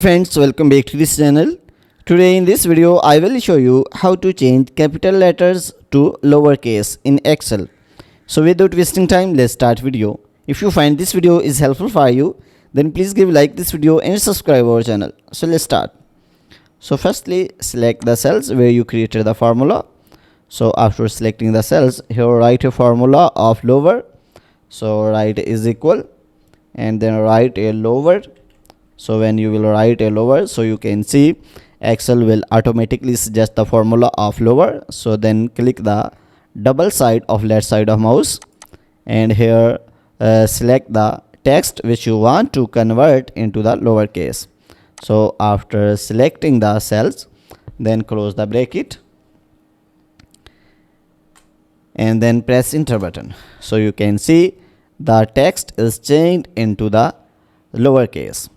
Friends, welcome back to this channel. Today in this video I will show you how to change capital letters to lowercase in Excel. So without wasting time, let's start video. If you find this video is helpful for you, then please give like this video and subscribe our channel. So let's start. So firstly, select the cells where you created the formula. So after selecting the cells, here write a formula of lower. So write is equal and then write a lower. So when you will write a lower, so you can see Excel will automatically suggest the formula of lower. So then click the double side of left side of mouse and here select the text which you want to convert into the lowercase. So after selecting the cells, then close the bracket and then press enter button. So you can see the text is changed into the lowercase.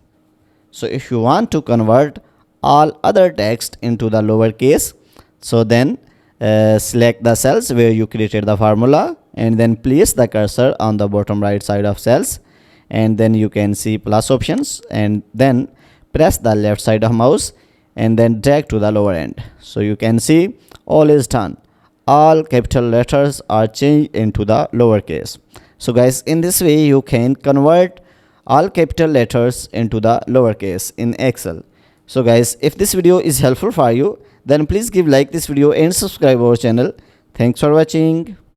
So if you want to convert all other text into the lowercase, so then select the cells where you created the formula and then place the cursor on the bottom right side of cells and then you can see plus options and then press the left side of mouse and then drag to the lower end. So you can see all is done. All capital letters are changed into the lowercase. So guys, in this way you can convert all capital letters into the lowercase in Excel. So guys, if this video is helpful for you, then please give like this video and subscribe our channel. Thanks for watching.